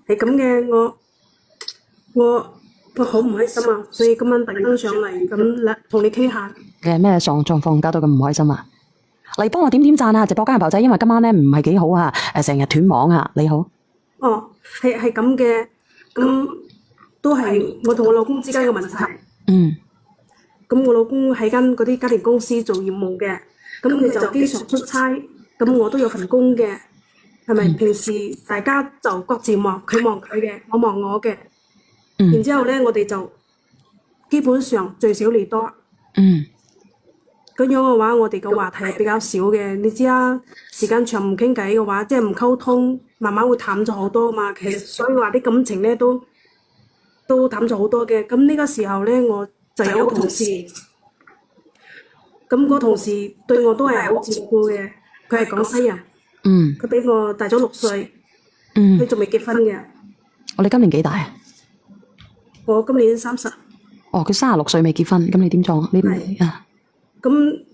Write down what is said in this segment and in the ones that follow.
係咁嘅，我好唔開心啊，所以今晚特登上嚟咁同你傾下。你係咩狀況搞到咁唔開心啊？嚟幫我點讚啊！直播間嘅朋友仔，因為今晚咧唔係幾好啊，成日斷網啊。你好，哦，係咁嘅，咁都係我同我老公之間嘅問題。嗯咁我老公喺間嗰啲家庭公司做業務嘅，咁佢就經常出差，咁我都有份工嘅，係咪？平時大家就各自忙，佢忙佢嘅，我忙我嘅。然之後咧，我哋就基本上聚少離多。咁樣嘅話，我哋嘅話題係比較少嘅。你知啦，時間長唔傾偈嘅話，即係唔溝通，慢慢會淡咗好多嘛。其實所以話啲感情咧都淡咗好多嘅。咁呢個時候咧，我就有個同事，咁個同事對我都係好照顧嘅。佢係廣西人，佢比我大咗6歲，佢仲未結婚嘅。我哋今年幾大啊？我今年30。哦，佢36歲未結婚，咁你點做？你啊？咁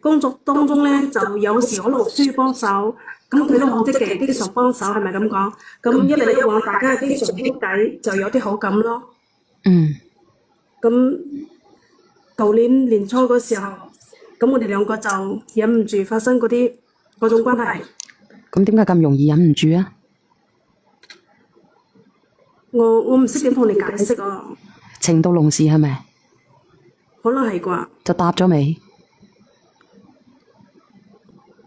工作當中咧，就有時可能需要幫手，咁佢都好積極，經常幫手，係咪咁講？咁一嚟一往，大家經常傾偈，就有啲好感咯。咁舊年年初嗰時候，咁我哋兩個就忍唔住發生嗰種關係。咁點解咁容易忍唔住啊？我唔識點同你解釋啊。情到濃時係咪？可能係啩。就答咗未？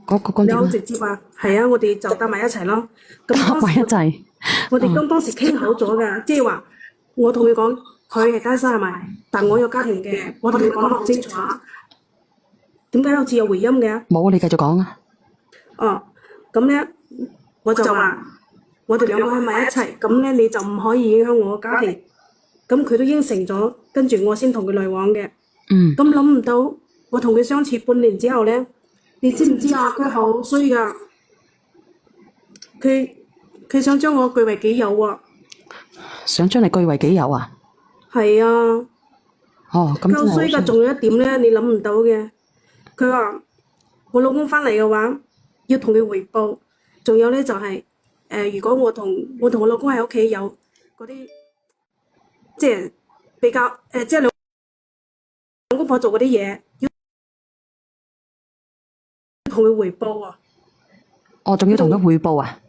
嗰你好直接啊！係啊，我哋就搭埋一齊咯。搭埋一齊。我哋當時傾好咗㗎，即係話我同佢講，佢係單身係咪？但我有家庭嘅，我同佢講得好清楚。點解好似有回音嘅？冇，你繼續講啊。哦，咁咧我就話我哋兩個喺埋一齊，咁咧你就唔可以影響我家庭。咁佢都應承咗，跟住我先同佢來往嘅。咁諗唔到，我同佢相處半年之後咧，你知唔知啊？佢好衰㗎，佢想將我據為己有啊！想將你據為己有啊？係啊。哦，咁真係好衰㗎，仲有一點咧，你諗唔到嘅。佢話我老公翻嚟嘅話，要同佢匯報。仲有咧就係、如果我同我老公喺屋企有嗰啲，即係比較即係兩公婆做嗰啲嘢，要同佢匯報啊。哦，仲要同佢匯報啊？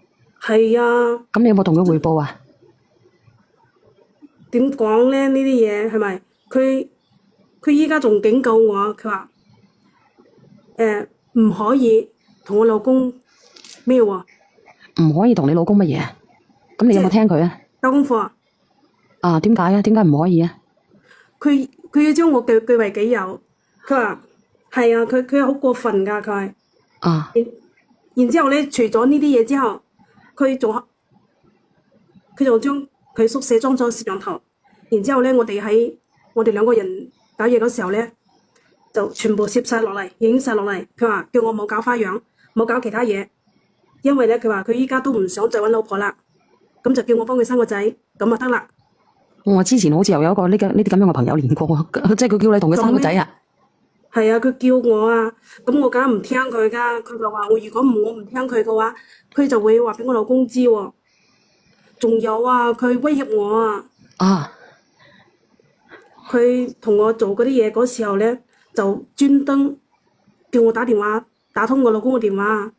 係啊。咁你有冇同佢匯報啊？點講咧？呢啲嘢係咪？佢依家仲警告我，佢話唔可以同我老公咩喎？唔可以同你老公乜嘢啊？咁你有冇聽佢啊？交功課啊？啊，點解啊？點解唔可以啊？佢要將我據為己有。佢話係啊，佢好過分㗎，佢。啊。然之後咧，除咗呢啲嘢之後，佢仲將佢宿舍裝咗攝像頭。然之後咧，我哋兩個人搞嘢嗰時候咧，就全部攝晒落嚟，影晒落嚟。佢話叫我冇搞花樣，冇搞其他嘢，因為咧佢話佢依家都唔想再揾老婆啦，咁就叫我幫佢生個仔，咁就得啦。我之前好似又有一個呢啲咁樣嘅朋友連過，即係佢叫你同佢生個仔啊？係啊，佢叫我啊，咁我梗係唔聽佢噶。佢就話我如果我唔聽佢嘅話，佢就會話俾我老公知喎。仲有啊，佢威脅我啊。啊！佢同我做嗰啲嘢嗰時候咧，就專登叫我打電話打通我老公嘅電話。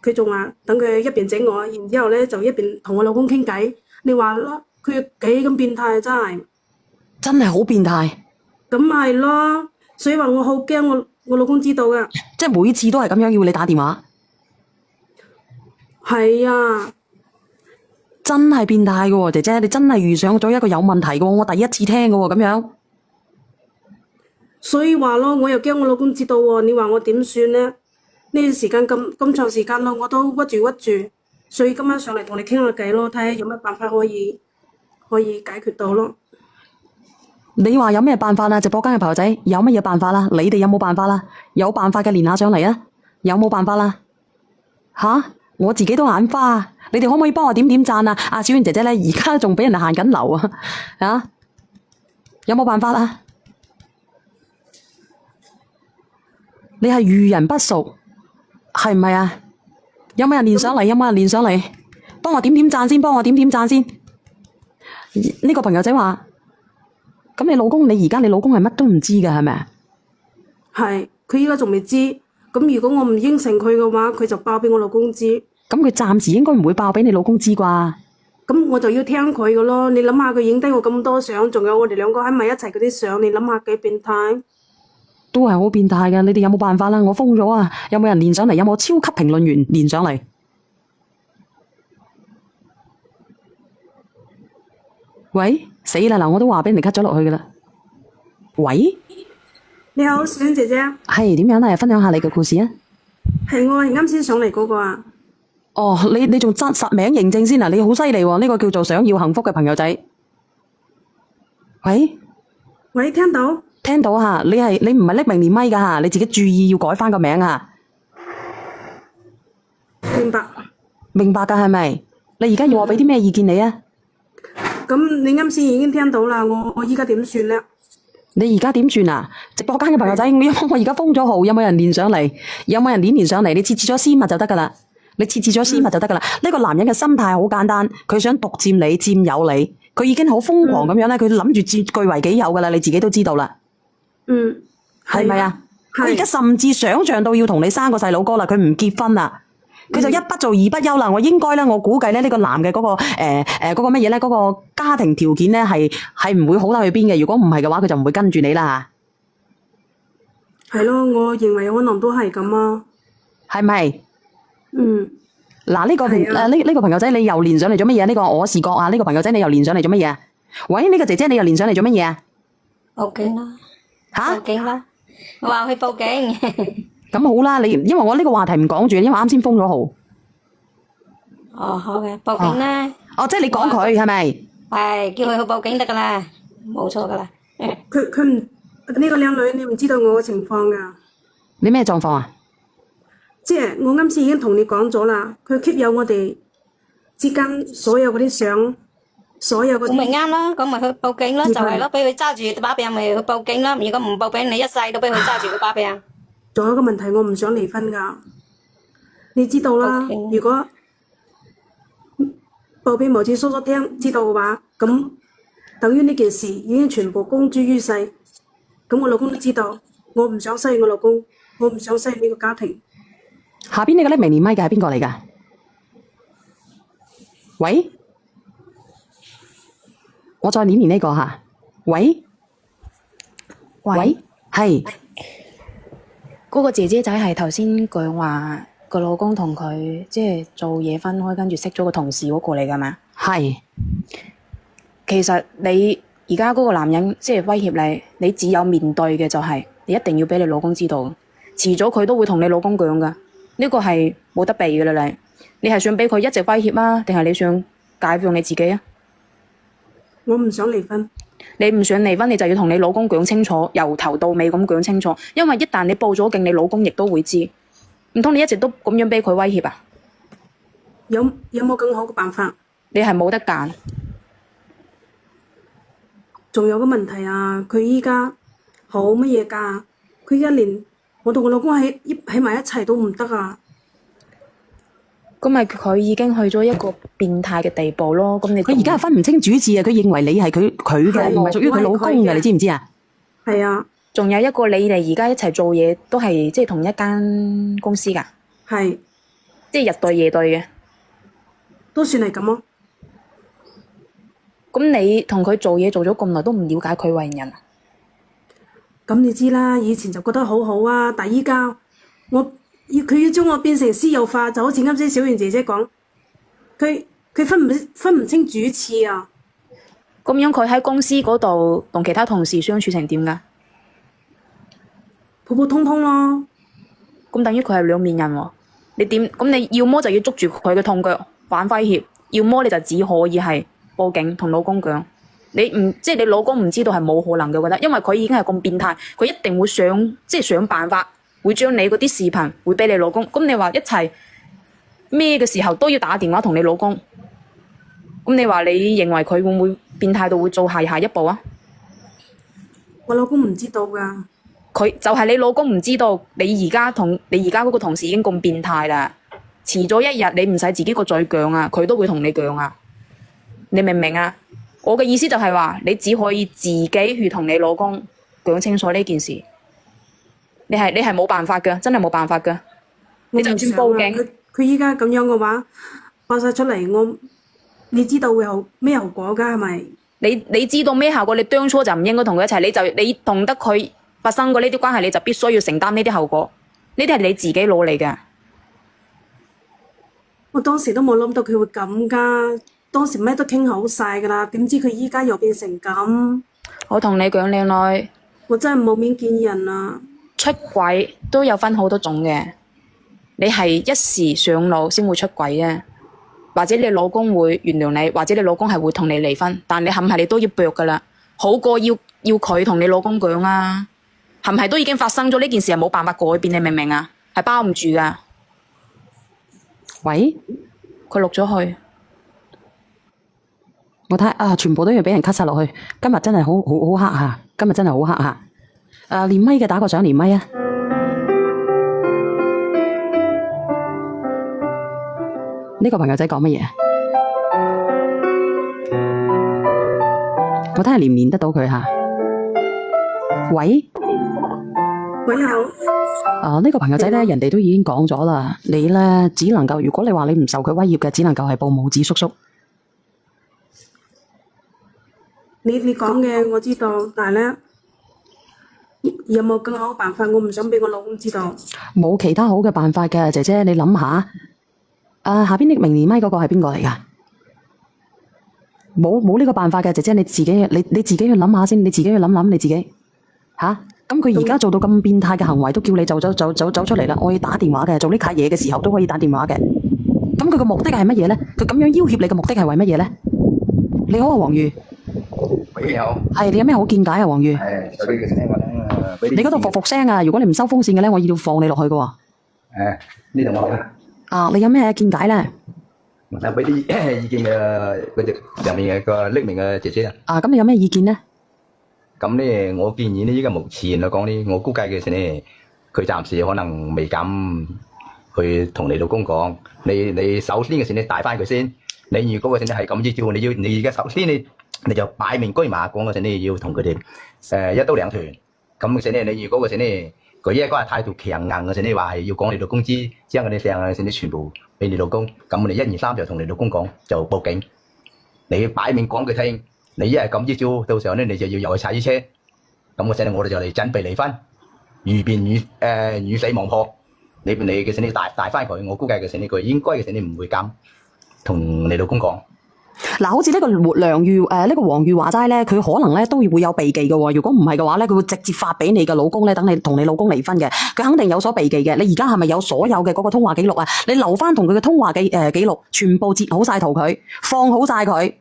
佢仲話等佢一邊整我，然之後咧就一邊同我老公傾偈。你話咯，佢幾咁變態，真係好變態。咁係咯，所以話我好驚我老公知道噶。即係每次都係咁樣要你打電話。係啊。真係變態嘅喎，姐姐，你真係遇上咗一個有問題嘅喎，我第一次聽嘅喎，咁樣。所以話咯，我又驚我老公知道喎，你話我點算呢？呢段時間咁長時間咯，我都屈住，所以今晚上嚟同你傾下偈咯，睇下有咩辦法可以解決到咯。你話有咩辦法啊？直播間嘅朋友仔有乜嘢辦法啦？你哋有冇辦法啦？有辦法嘅連下上嚟啊！有冇辦法啦？吓，我自己都眼花。你哋可唔可以幫我點讚啊？阿小婉姐姐咧，而家仲俾人哋限緊流啊！啊，有冇辦法啊？你係遇人不淑，係唔係啊？有冇人連上嚟？有冇人連上嚟？幫我點點讚先，幫我點點讚先。呢個朋友仔話：咁你老公，你老公係乜都唔知㗎，係咪啊？係，佢依家仲未知。咁如果我唔應承佢嘅話，佢就爆俾我老公知。咁佢暫時應該唔會爆俾你老公知啩？咁我就要聽佢嘅咯。你諗下，佢影低我咁多相，仲有我哋兩個喺埋一齊嗰啲相，你諗下幾變態？都係好變態嘅。你哋有冇辦法啦？我封咗啊！有冇人連上嚟？有冇超級評論員連上嚟？喂，死啦！嗱，我都話俾人哋 cut 咗落去噶啦。喂，你好，小玲姐姐，係點樣啊？分享下你嘅故事啊！係我係啱先上嚟嗰個啊。哦，你仲真實名認證先啊！你好犀利喎！呢個叫做想要幸福嘅朋友仔。喂，喂，聽到？聽到吓，你唔係匿名連咪噶吓，你自己注意要改翻個名啊！明白。明白噶係咪？你而家要我俾啲咩意見你啊？咁你啱先已經聽到啦，我依家點算咧？你而家點算啊？直播間嘅朋友仔，因為我而家封咗號，有冇人連上嚟？有冇人連上嚟？你設置咗私密就得噶啦，你設置咗私密就得噶啦。呢個男人嘅心態好簡單，佢想獨佔你、佔有你，佢已經好瘋狂咁樣咧，佢諗住據為己有噶啦，你自己都知道啦。嗯，係咪啊？係佢而家甚至想象到要同你生個細佬哥啦，佢唔結婚啦。佢就一不做二不休啦。我應該咧，我估計咧呢個男嘅嗰個嗰個乜嘢咧，嗰個家庭條件咧係唔會好得去邊嘅。如果唔係嘅話，佢就唔會跟住你啦。係咯，我認為可能都係咁啊。係咪？嗯。嗱，呢個係啊呢個朋友仔，你又連上嚟做乜嘢？呢個我視覺啊，呢個朋友仔你又連上嚟做乜嘢？喂，呢個姐姐你又連上嚟做乜嘢啊？報警啦！吓？報警啦！我話去報警。咁好啦，因為我呢個話題唔講住，因為啱先封咗號。哦，好嘅，報警啦！哦，即係你講佢係咪？係叫佢去報警得噶啦，冇錯噶啦。佢唔呢個靚女，你唔知道我嘅情況噶。你咩狀況啊？即係我啱先已經同你講咗啦，佢 keep 有我哋之間所有嗰啲相，所有嗰咁咪啲。啱咯，咁咪去報警咯，就係咯，俾佢揸住把柄咪去報警咯。如果唔報警，你一世都俾佢揸住個把柄。仲有一個問題，我唔想離婚噶，你知道啦。 OK 如果報俾毛子叔叔聽知道嘅話，咁等於呢件事已經全部公諸於世。咁我老公都知道，我唔想失去我老公，我唔想失去呢個家庭。下邊呢個匿名連麥嘅係邊個嚟噶？喂，我再連呢個吓。喂，喂，係嗰個姐姐仔係頭先講話個老公同佢即係做嘢分開，跟住識咗個同事嗰個嚟噶嘛？係。其實你而家嗰個男人即係威脅你，你只有面對嘅就係你一定要俾你老公知道，遲早佢都會同你老公講噶，呢個係冇得避噶啦。你係想俾佢一直威脅啊，定係你想解放你自己啊？我唔想離婚。你唔想離婚，你就要同你老公講清楚，由頭到尾咁講清楚。因為一旦你報咗警，你老公亦都會知。唔通你一直都咁樣俾佢威脅啊？有冇更好嘅辦法？你係冇得揀。仲有個問題啊，佢依家好乜嘢㗎？佢一年我同我老公喺埋一齊都唔得啊！咁咪佢已經去咗一個變態嘅地步咯。咁你佢而家係分唔清主次啊！佢認為你係佢嘅，係唔係屬於佢老公嘅，我係佢嘅你知唔知啊？係啊，仲有一個，你哋而家一齊做嘢都係即係同一間公司㗎，係即係日對夜對嘅。都算係咁咯。咁你同佢做嘢做咗咁耐，都唔了解佢為人啊？咁你知啦，以前就覺得好好啊，但係依家佢要將我變成私有化，就好似啱先小圓姐姐講，佢分唔清主次啊！咁樣佢喺公司嗰度同其他同事相處成點㗎？普普通通咯。咁等於佢係兩面人喎。你點？咁你要麼就要捉住佢嘅痛腳反威脅，要麼你就只可以係報警同老公講。你唔即係你老公唔知道係冇可能嘅，我覺得，因為佢已經係咁變態，佢一定會想辦法，會將你嗰啲視頻會俾你老公。咁你話一齊咩嘅時候都要打電話同你老公。咁你話你認為佢會唔會變態到會做下一步啊？我老公唔知道㗎。佢就係你老公唔知道，你而家嗰個同事已經咁變態啦，遲咗一日你唔使自己個嘴犟啊，佢都會同你犟啊，你明唔明啊？我嘅意思就係話，你只可以自己去同你老公講清楚呢件事，你係冇辦法㗎，真係冇辦法㗎。你就算報警，佢依家咁樣嘅話，爆晒出嚟，你知道會有咩後果㗎？係咪？你知道咩效果？你當初就唔應該同佢一齊，你同得佢發生過呢啲關係，你就必須要承擔呢啲後果。呢啲係你自己攞嚟嘅。我當時都冇諗到佢會咁㗎，當時咩都傾好晒㗎啦，點知佢依家又變成咁。我同你講，靚女，我真係冇面見人啊！出軌都有分好多種嘅，你係一時上腦先會出軌啊，或者你老公會原諒你，或者你老公係會同你離婚，但你係唔係你都要搏㗎啦，好過要佢同你老公講啊，係唔係都已經發生咗呢件事，係冇辦法改變，你明唔明啊？係包唔住㗎。喂，佢錄咗去，我睇啊，全部都要俾人 cut 晒落去。今日真係好黑吓，今日真係好黑吓。連咪嘅打個賞連咪啊！呢個朋友仔講乜嘢？我睇下連唔連得到佢吓。喂，喂好，呢個朋友仔咧，人哋都已經講咗啦，你咧只能夠，如果你話你唔受佢威脅嘅，只能夠係報拇指叔叔。你講嘅我知道，但係咧有冇更好嘅辦法？我唔想俾我老公知道。冇其他好嘅辦法嘅，姐姐你諗下。下邊匿名連咪嗰個係邊個嚟㗎？冇呢個辦法嘅，姐姐你自己去諗下先，你自己去諗你自己吓。咁佢而家做到咁變態嘅行為，都叫你走出嚟啦！我要打電話嘅，做呢卡嘢嘅時候都可以打電話嘅。咁佢個目的係乜嘢咧？佢咁樣要挾你嘅目的係為乜嘢咧？你好啊，黃玉。喂，你好。係，你有咩好見解啊，黃玉？你嗰度伏聲啊！如果你唔收風扇嘅咧，我要放你落去嘅喎。呢度我你有咩見解咧？我想俾啲意見嘅嗰隻上面嘅個匿名嘅姐姐啊。咁你有咩意見咧？咁咧，我建議呢，依家目前嚟講咧，我估計嘅時咧，佢暫時可能未敢去同你老公講。你首先嘅時咧，帶翻佢先。你如果嘅時咧係咁依照，你而家首先你就擺明車馬講嘅時咧，要同佢哋一刀兩斷。咁嘅時咧，你如果嘅時咧，佢一個係態度強硬嘅時咧，話係要講你老公知，將嗰啲聲嘅時咧全部俾你老公。咁你1、2、3就同你老公講，就報警。你擺明講佢聽。你一係咁依招，到時候咧你就要又去踩車，咁嗰陣我哋就嚟準備離婚，預變魚死網破。你嘅時你帶翻佢，我估計嘅時你佢應該嘅時你唔會咁同你老公講。嗱，好似呢個梁玉呢個黃玉話齋咧，佢可能咧都會有避忌嘅喎。如果唔係嘅話咧，佢會直接發俾你嘅老公咧，等你同你老公離婚嘅。佢肯定有所避忌嘅。你而家係咪有所有嘅嗰個通話記錄啊？你留翻同佢嘅通話記錄，全部截好晒圖佢，放好晒佢。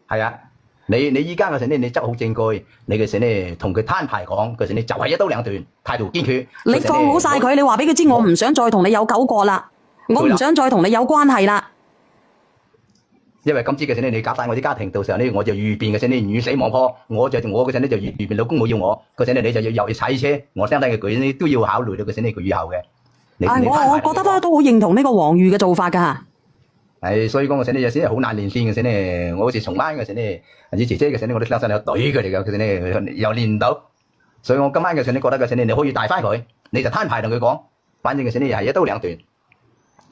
係啊。你依家嘅時咧，你執好證據，你嘅時咧同佢攤牌講，嘅時咧就係一刀兩斷，態度堅決。你放好晒佢，你話俾佢知，我唔想再同你有糾葛啦，我唔想再同你有關係啦。因為今次嘅時咧，你搞大我啲家庭，到時候咧我就預變嘅時咧魚死網破，我嘅時咧就預變老公冇要我，嗰時咧你就要又要踩車，我相信佢咧都要考慮到嘅時咧佢以後嘅。我覺得都好認同呢個黃玉嘅做法㗎。係，所以講嘅時咧有時好難連線嘅時咧，我好似重班嘅時咧，或者姐姐嘅時咧，我都相信有懟佢哋嘅，嘅時咧又連唔到，所以我今晚嘅時咧覺得嘅時咧，你可以帶翻佢，你就攤牌同佢講，反正嘅時咧又係一刀兩斷，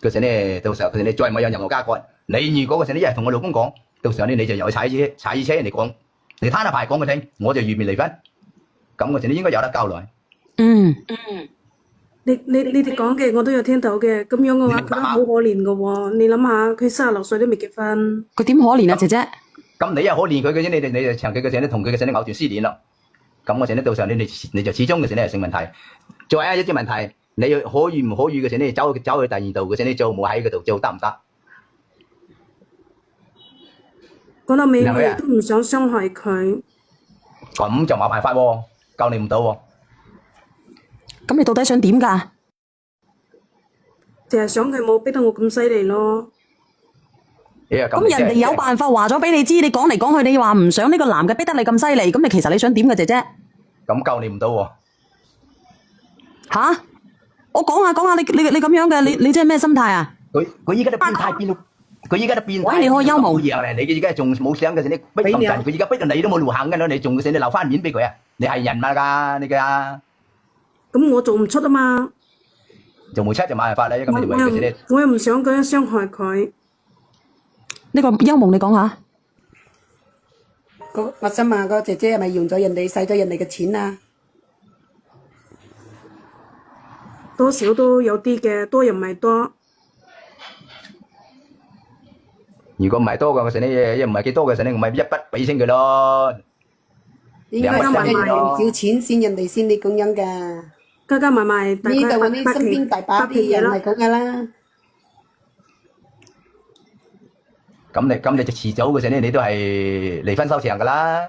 嘅時咧到時候佢哋你再冇有任何加割，你如果嘅時咧一係同我老公講，到時候咧你就又去踩車人哋講，你攤下牌講佢聽，我就預備離婚，咁嘅時咧應該有得交代。你哋講嘅我都有聽到嘅，咁樣嘅話佢都好可憐嘅喎。你諗下，佢36歲都未結婚，佢點可憐啊，姐姐？咁你又可憐佢嘅啫，你就長期嘅時候咧同佢嘅時候咧藕斷絲連咯。咁嘅時候咧到時候你就始終嘅時候咧係成問題。再一啲問題，你可以唔可以嘅時候咧走去第二度嘅時候咧做冇喺嗰度做得唔得？講到尾我哋都唔想傷害佢。咁就冇辦法喎，救你唔到喎。咁你到底想點㗎？就係想佢冇逼到我咁犀利咯。咁人哋有辦法話咗俾你知，你講嚟講去，你話唔想呢個男嘅逼得你咁犀利，咁你其實你想點嘅姐姐？咁救你唔到喎。吓？我講下，你咁樣嘅，你即係咩心態啊？佢依家都變態變到，佢依家都變態。喂，你開幽默咁樣咧，你而家仲冇想嘅時，你逼咁陣，佢而家逼到你都冇路行嘅啦，你仲嘅時你留翻面俾佢啊？你係人嘛㗎？你㗎？咁我做唔出啊嘛，做冇出就冇辦法啦，咁你為嘅時咧，我又唔想咁樣傷害佢。呢個幽夢你講下。我想問個姐姐係咪用咗人哋使咗人哋嘅錢啊？多少都有啲嘅，多又唔係多。如果唔係多嘅時咧，一唔係幾多嘅時咧，我咪一筆俾清佢咯。應該係人哋少錢先，人哋先你咁樣㗎。加加埋埋大概呢度我哋身邊大把啲人係咁㗎啦。咁你就遲早嘅時咧，你都係離婚收場㗎啦。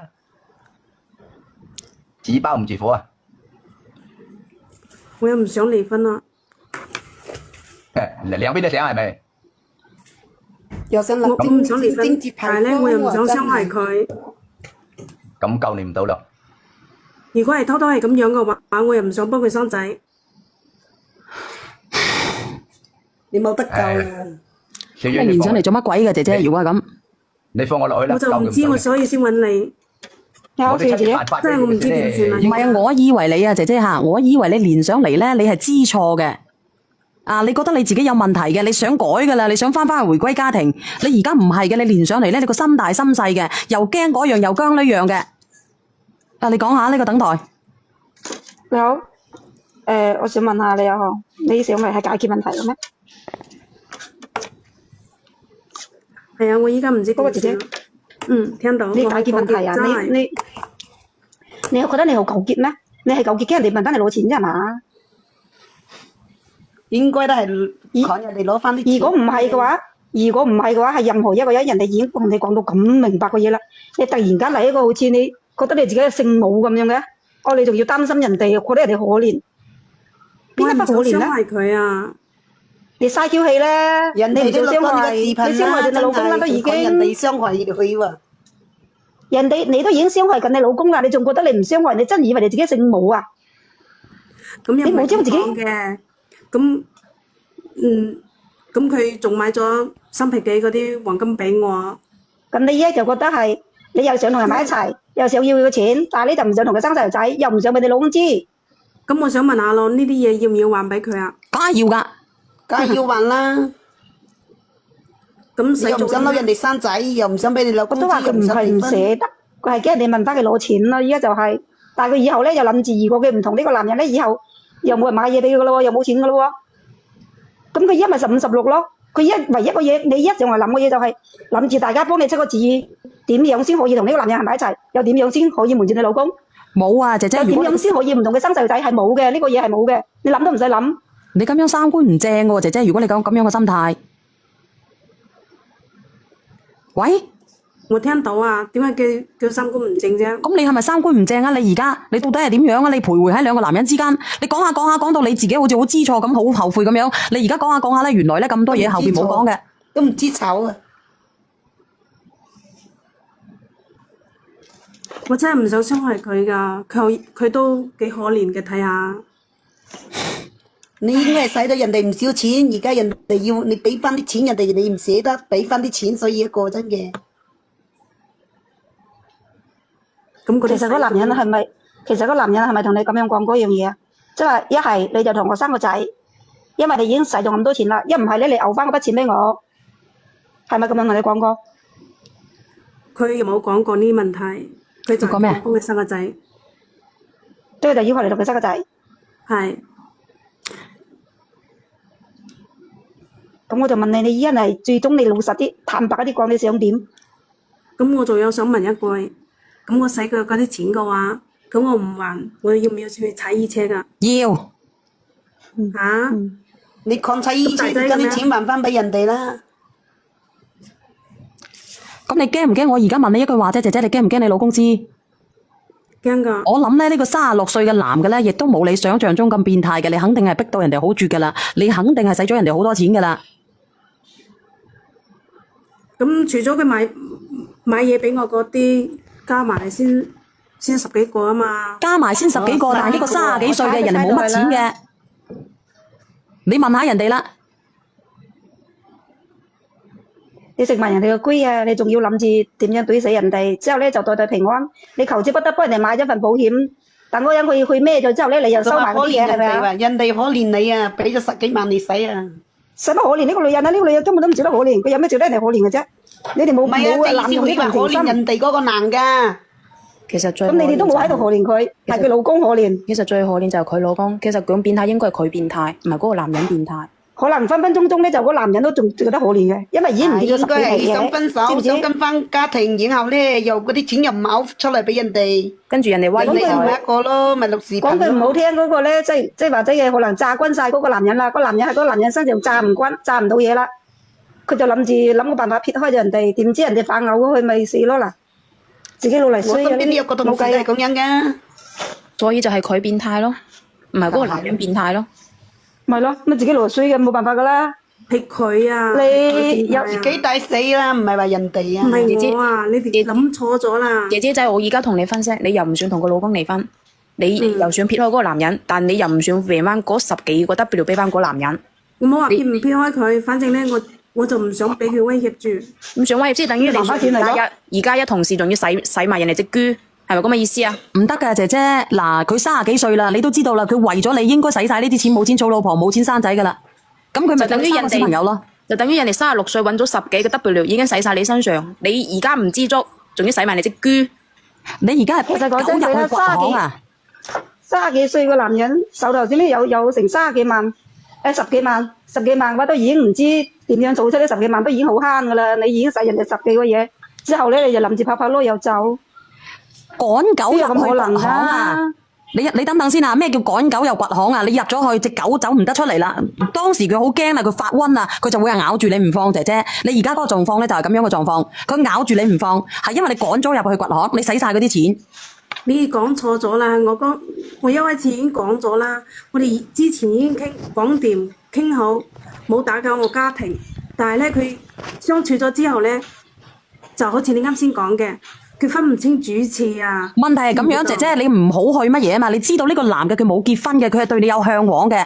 紙包唔住火啊！我又唔想離婚啦。兩邊都想係咪？又想立我唔想離婚貞節，但係咧我又唔想傷害佢。咁救你唔到咯。如果係偷偷係咁樣嘅話，我又唔想幫佢生仔。你冇得救唉啦！小你連上嚟做乜鬼嘅姐姐？你如果係咁，你放我落去啦，我就唔知，我所以先揾你。我哋出啲辦法真係我唔知點算啊唔係啊，我以為你啊，姐姐嚇，我以為你連上嚟咧，你係知錯嘅。啊，你覺得你自己有問題嘅，你想改㗎啦，你想翻去回歸家庭，你而家唔係嘅，你連上嚟咧，你個心大心細嘅，又驚嗰樣又驚呢樣嘅。啊，你講下呢個等待。你好，我想問下你啊，你上嚟係解決問題嘅咩？係啊，我依家唔知嗰個姐姐點算。聽到。你解決問題啊？真係你覺得你好糾結咩？你係糾結驚人哋問翻你攞錢啫係嘛？應該都係講人哋攞翻啲錢。如果唔係嘅話，係任何一個人已經同你講到咁明白嘅嘢啦，你突然間嚟一個好似你覺得你自己係聖母咁樣嘅，你仲要擔心人哋，覺得人哋可憐，邊得不可憐咧？我唔想傷害佢啊！你嘥嬌氣咧，人哋都錄咗你個視頻啦，你老公啦都已經，人哋傷害佢喎。你都已經傷害緊你老公啦，你仲覺得你唔傷害？你真以為你自己聖母啊？咁又唔係咁你冇將自己講嘅。咁佢仲買咗新皮記嗰啲黃金俾我。咁你依家就覺得係你又想同人埋一齊，又想要佢嘅錢，但係你就唔想同佢生細路仔，又唔想俾你老公知。咁我想問下咯，呢啲嘢要唔要還俾佢啊？梗係要㗎。梗係要還啦。咁使又唔想攞人哋生仔，又唔想俾你老公知，我都話佢唔係唔捨得，佢係驚人哋問翻佢攞錢咯。依家就係，但係佢以後咧又諗住，如果佢唔同呢個男人咧，以後又冇人買嘢俾佢噶咯，又冇錢噶咯。咁佢一咪15、16咯。佢唯一個嘢，你一直話諗嘅嘢就係諗住大家幫你出個主意，點樣先可以同呢個男人行埋一齊，又點樣先可以瞞住你老公？冇啊，姐姐。又點樣先可以唔同佢生細路仔？係冇嘅，呢個嘢係冇嘅，你諗都唔使諗。你咁樣三觀唔正嘅喎，姐姐。如果你講咁樣嘅心態，喂，我聽到啊，點解叫三觀唔正啫？咁你係咪三觀唔正啊？你而家你到底係點樣啊？你徘徊喺兩個男人之間，你講下講到你自己好似好知錯咁，好後悔咁樣。你而家講下咧，原來咧咁多嘢後邊冇講嘅，都唔知醜啊！我真係唔想傷害佢噶，佢都幾可憐嘅，睇下。你應該係使咗人哋唔少錢，而家人哋要你俾翻啲錢，人哋你唔捨得俾翻啲錢，所以一個真嘅。咁嗰啲其實嗰男人係咪同你咁樣講嗰樣嘢啊？即係一係你就同我生個仔，因為你已經使咗咁多錢啦；一唔係咧，你嘔翻嗰筆錢俾我，係咪咁樣同你講過？佢又冇講過呢啲問題，佢就講咩啊幫佢生個仔。即係就要求你同佢生個仔。係。咁我就問你，你依家係最終你老實啲、坦白一啲講，你想點？咁我仲有想問一句，咁我使佢嗰啲錢嘅話，咁我唔還，我要唔要去踩衣車噶？要。嚇？你抗踩衣車，將啲錢還翻俾人哋啦。咁你驚唔驚？我而家問你一句話啫，姐姐，你驚唔驚你老公知？驚噶。我諗咧，呢個36歲嘅男嘅咧，亦都冇你想象中咁變態嘅，你肯定係逼到人哋好絕噶啦，你肯定係使咗人哋好多錢噶啦。咁除咗佢買嘢俾我嗰啲，加埋先10幾個啊嘛。加埋先10幾個，但係呢個30幾歲嘅人哋冇乜錢嘅，你問下人哋啦。你食埋人哋嘅龜啊，你仲要諗住點樣懟死人哋，之後咧就代代平安。你求之不得，幫人哋買咗份保險，等嗰人去孭咗之後咧，你又收埋嗰啲嘢係咪啊？人哋可憐你啊，俾咗10幾萬你使啊！使乜可憐呢個女人啊？呢個女人根本都唔值得可憐，佢有咩值得人哋可憐嘅啫？你哋冇唔係啊，冇即係意思佢話可憐濫用呢份情深，人哋嗰個男㗎。其實最咁你哋都冇喺度可憐佢，係佢老公可憐。其實最可憐就係佢老公。其實講變態應該係佢變態，唔係嗰個男人變態。可能分分鐘鐘咧，就嗰男人都仲覺得可憐嘅，因為已經唔見咗應該係10幾皮想分手，知唔知？想跟翻家庭，然後咧又嗰啲錢又唔嘔出嚟俾人哋，跟住人哋威人哋就佢，係一個咯，咪錄視講句頻咯。唔好聽嗰個咧，即係或者嘅可能炸暈晒嗰個男人啦，個男人喺嗰個男人身上炸唔暈，炸唔到嘢啦，佢就諗個辦法撇開咗人哋，點知人哋反咬咗佢咪死咯嗱，自己老嚟我衰啊！身邊都有個同事都係咁樣㗎。所以就係佢變態咯，唔係嗰個男人變態咯。咪咯，咁自己老嚟衰嘅冇辦法噶啦。係佢啊，你有自己抵死啦，唔係話人哋啊。唔係我啊，你哋諗錯咗啦。姐姐仔，我而家同你分析，你又唔想同個老公離婚，你又想撇開嗰個男人，但你又唔想還翻嗰10幾個 W 俾翻嗰男人，我冇話撇唔撇開佢，反正咧我就唔想俾佢威脅住。咁想威脅即係等於你還返錢嚟咯2+1同時仲要洗埋人哋隻豬，係咪咁嘅意思啊？唔得㗎，姐姐。嗱，佢30幾歲啦，你都知道啦，佢為咗你應該使晒呢啲錢，冇錢娶老婆，冇錢生仔㗎啦。咁佢咪就等於人哋生個小朋友咯。就等於人哋36歲揾咗10幾個 W 已經使晒你身上，你而家唔知足，仲要洗埋你隻豬。你而家係其實講真狗入佢啦去掘巷啊！ 30幾歲個男人手頭先咧有成30幾萬，10幾萬嘅話都已經唔知點樣做出呢10幾萬都已經好慳噶啦，你已經使人哋10幾個嘢，之後咧你就臨住拍攞又走，趕狗邊有咁可入去能掘巷啊！啊？你等等先啊！咩叫趕狗又掘巷啊？你入咗去，隻狗走唔得出嚟啦。當時佢好驚啦，佢發瘟啊，佢就會係咬住你唔放，姐姐。你而家嗰個狀況咧就係咁樣嘅狀況，佢咬住你唔放，係因為你趕咗入去掘巷，你使晒嗰啲錢。你講錯咗啦，我一開始已經講咗啦，我哋之前已經講掂傾好，冇打攪我家庭。但係咧佢相處咗之後咧，就好似你啱先講嘅，佢分唔清主次啊。問題係咁樣，姐姐你唔好去乜嘢啊嘛？你知道呢個男嘅佢冇結婚嘅，佢係對你有向往嘅，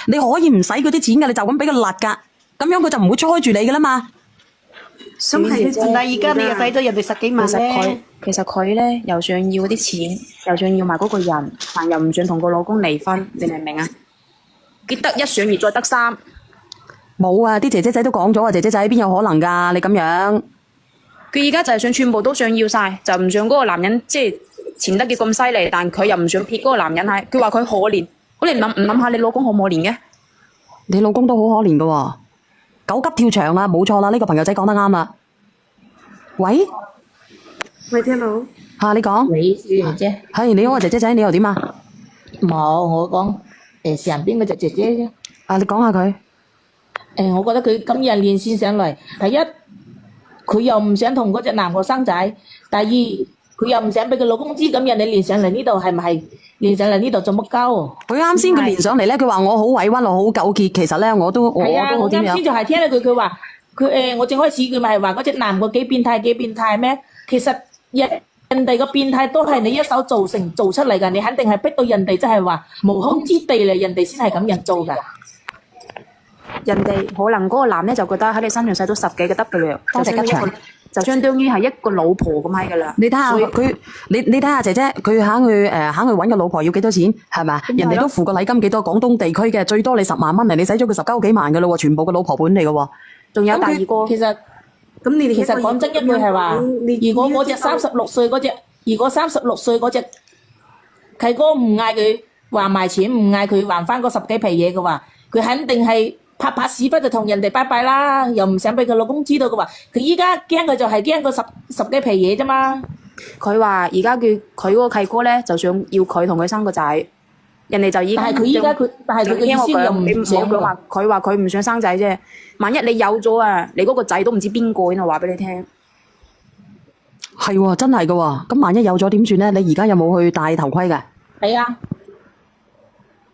你可以唔使嗰啲錢嘅，你就咁俾佢勒㗎，咁樣佢就唔會猜住你㗎啦嘛。咁係佢自但係而家你又使己咗人哋10幾萬咧。其實佢咧又想要嗰啲錢，又想要埋嗰個人，但又唔想同個老公離婚，你明唔明啊？結得一上二再得三，冇啊！啲姐姐仔都講咗啊，姐姐仔邊有可能㗎？你咁樣，佢而家就係想全部都想要晒，就唔想嗰個男人即係錢得嘅咁犀利，但佢又唔想撇嗰個男人係，佢話佢可憐，好你唔諗下你老公可唔可憐嘅？你老公都好可憐㗎喎，狗急跳牆啊！冇錯啦，呢個朋友仔講得啱啦。喂，喂，聽到？你講，喂，小姐姐，係你好啊，姐姐仔，你又點啊？冇，我講上邊嗰隻姐姐啫。你講下佢。我覺得佢今日連線上嚟，第一佢又唔想同嗰隻男嘅生仔，第二佢又唔想俾佢老公知，咁人哋連上嚟呢度係咪係連上嚟呢度做乜鳩？佢啱先佢連上嚟咧，佢話我好委屈，我好糾結。其實咧，我都係啊，好點樣我啱先？就係聽到佢話佢我正開始佢咪係話嗰隻男嘅幾變態咩？其實人哋個變態都係你一手做出嚟㗎，你肯定係逼到人哋即係話無空之地嚟，人哋先係咁樣做㗎。人哋可能嗰個男咧就覺得喺你身上使咗10幾個 W，多謝吉祥就相當於係一個老婆咁閪噶啦。你睇下佢，你睇下姐姐，佢肯去揾個老婆要幾多錢係咪？人哋都付個禮金幾多？廣東地區嘅最多你10萬蚊嚟，你使咗佢10鳩幾萬噶咯喎，全部個老婆本嚟噶喎。仲有第二個，其實咁你哋其實講真一句係話，如果嗰隻36歲嗰隻，如果36歲嗰隻契哥唔嗌佢還埋錢，唔嗌佢還翻嗰10幾皮嘢嘅話，佢肯定係拍屎忽就同人哋拜拜啦，又唔想俾佢老公知道嘅話，佢依家驚佢就係驚個十幾皮嘢啫嘛。佢話而家佢嗰個契哥咧就想要佢同佢生個仔，人哋就已經但係佢依家但係佢嘅意思又唔你唔好想佢話佢話佢唔想生仔啫。萬一你有咗啊，你嗰個仔都唔知邊個，我話俾你聽。係喎，真係噶喎。咁萬一有咗點算咧？你而家有冇去戴頭盔嘅？係啊。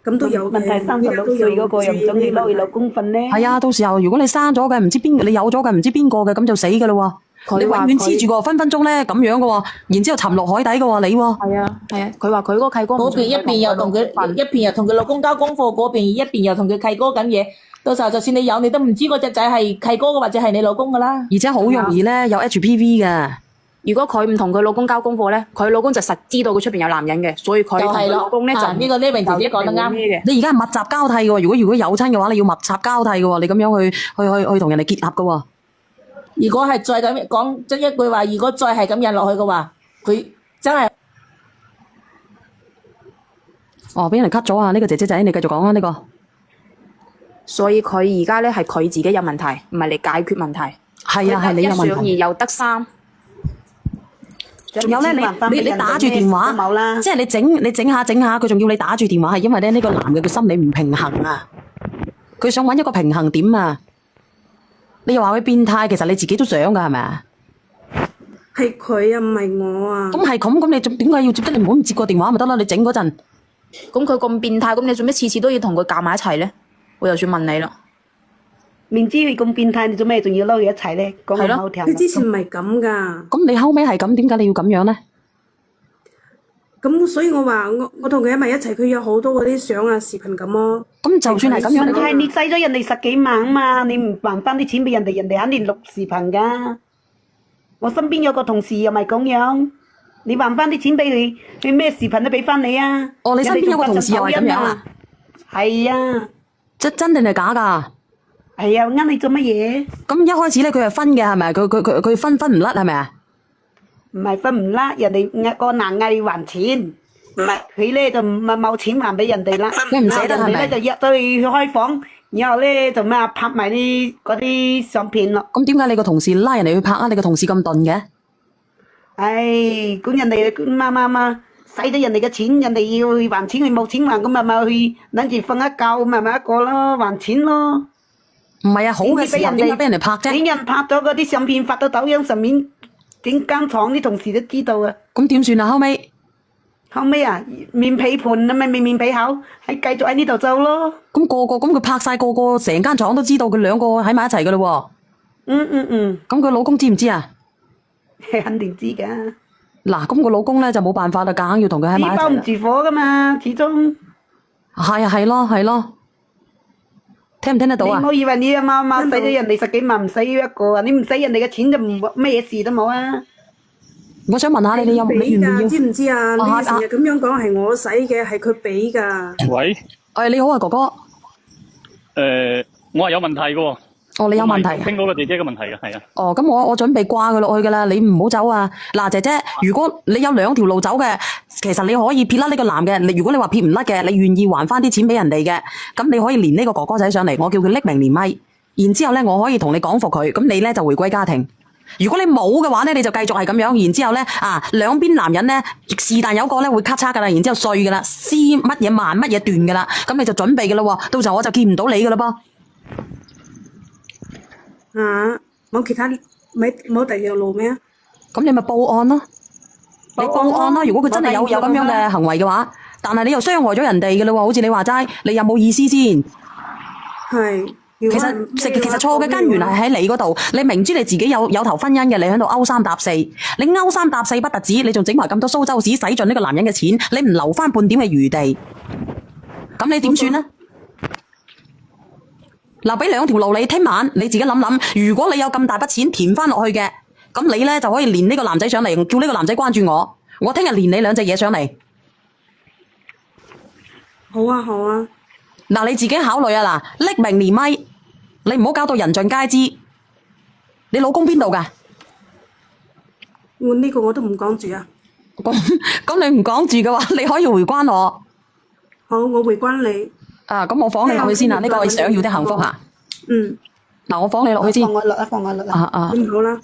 咁都有嘅。問題36歲嗰個又唔準你攞佢老公份咧。係啊，到時候如果你生咗嘅唔知邊，你有咗嘅唔知邊個嘅，咁就死噶啦喎。你永遠黐住個分分鐘咧咁樣嘅喎，然之後沉落海底嘅喎你喎。係啊，佢話佢嗰個契哥嗰邊一邊又同佢老公交功課，嗰邊一邊又同佢契哥緊嘢，到時候就算你有，你都唔知嗰隻仔係契哥嘅或者係你老公噶啦。而且好容易咧有 HPV 嘅。如果佢唔同佢老公交功課咧，佢老公就實知道佢出邊有男人嘅，所以佢同佢就係咯老公咧就呢個呢榮姐姐講得啱。你而家係密集交替嘅喎，如果有親嘅話，你要密集交替嘅喎，你咁樣去同人哋結合嘅喎。如果係再咁講即一句話，如果再係咁引落去嘅話，佢真係哦，俾人 cut 咗啊！呢個姐姐仔，你繼續講啊，呢個。所以佢而家咧係佢自己有問題，唔係嚟解決問題。係啊，係你有一上問題。二又得三，仲有咧，你打住電話，冇啦。即係你整下，佢仲要你打住電話，係因為咧呢個男嘅佢心理唔平衡啊，佢想揾一個平衡點啊。你又話佢變態，其實你自己都想噶係咪啊？係佢啊，唔係我啊。咁係咁，你點解要接得？你唔好唔接個電話咪得啦。你整嗰陣，咁佢咁變態，咁你做咩次次都要同佢夾埋一齊咧？我又想問你啦。明知佢咁變態，你做咩仲要撈佢一齊咧？講係咯咁口條。佢之前唔係咁噶，咁你後尾係咁，點解你要咁樣咧？咁所以我話我同佢喺埋一齊，佢有好多嗰啲相啊、視頻咁咯。咁就算係咁樣，問題係你使咗人哋10幾萬啊嘛，你唔還翻啲錢俾人哋，人哋肯定錄視頻噶。我身邊有個同事又咪咁樣，你還翻啲錢俾佢，佢咩視頻都俾翻你啊。哦，你身邊有個同事又係咁樣啊？係啊，真定係假㗎？係啊，呃你做乜嘢？咁一開始咧，佢係分嘅係咪？佢分唔甩係咪啊？唔係分唔甩，人哋個男嗌你還錢，唔係佢咧就唔係冇錢還俾人哋啦。佢唔捨得係咪人哋咧就約到去開房，然後咧就咩啊拍埋啲嗰啲相片咯。咁點解你個同事拉人哋去拍啊？你個同事咁鈍嘅？唉，咁人哋媽使咗人哋嘅錢，人哋要去還錢，佢冇錢還，咁咪去諗住瞓一覺，咁咪一個咯，還錢咯。唔係啊，好嘅時候點解俾人哋拍啫？俾人拍咗嗰啲相片發到抖音上面，整間廠啲同事都知道啊。咁點算啊？後尾啊，面皮盤啊咪面皮厚，係繼續喺呢度做咯。咁佢拍晒個成間廠都知道佢兩個喺埋一齊噶咯喎。咁佢老公知唔知啊？肯定知噶。嗱，咁個老公咧就冇辦法啦，硬要同佢喺埋一齊啦。紙包唔住火噶嘛，始終。係啊，係咯。聽唔聽得到啊？你唔好以為你阿媽使咗人哋10幾萬唔使一個啊！你唔使人哋嘅錢就唔咩嘢事都冇啊！我想問下你有冇俾㗎，願唔要？知唔知啊？你成日咁樣講係我使嘅，係佢俾㗎。喂，你好啊，哥哥。我係有問題嘅喎。哦，你有問題啊？傾嗰個姐姐嘅問題嘅，係啊。哦，咁我準備掛佢落去噶啦，你唔好走啊！嗱，姐姐，如果你有2條路走嘅，其實你可以撇甩呢個男嘅。如果你話撇唔甩嘅，你願意還翻啲錢俾人哋嘅，咁你可以連呢個哥哥仔上嚟，我叫佢匿名連咪，然之後咧我可以同你講服佢，咁你咧就回歸家庭。如果你冇嘅話咧，你就繼續係咁樣，然之後咧兩邊男人咧是但有個咧會咔嚓噶啦，然之後碎噶啦，撕乜嘢慢乜嘢斷噶啦，咁你就準備噶啦，到時候我就見唔到你噶啦噃。冇其他冇第二條路咩？咁你咪報案咯，你報案啦！如果佢真係有咁樣嘅行為嘅話，但係你又傷害咗人哋嘅啦喎，好似你話齋，你有冇意思先？係。其實錯嘅根源係喺你嗰度，你明知你自己有頭婚姻嘅，你喺度勾三搭四，你勾三搭四不特止，你仲整埋咁多蘇州市，使盡呢個男人嘅錢，你唔留翻半點嘅餘地，咁你點算呢？嗱，俾2條路你，聽晚你自己諗諗。如果你有咁大筆錢填翻落去嘅，咁你咧就可以連呢個男仔上嚟，叫呢個男仔關注我。我聽日連你2隻嘢上嚟。好啊，好啊。嗱，你自己考慮啊！嗱，匿名連咪，你唔好搞到人盡皆知。你老公邊度㗎？我呢個我都唔講住啊。咁你唔講住嘅話，你可以回關我。好，我回關你。咁我放你落去先啦，呢個係想要的幸福吓。嗯。嗱，我放你落去先。放我落啦。好啦。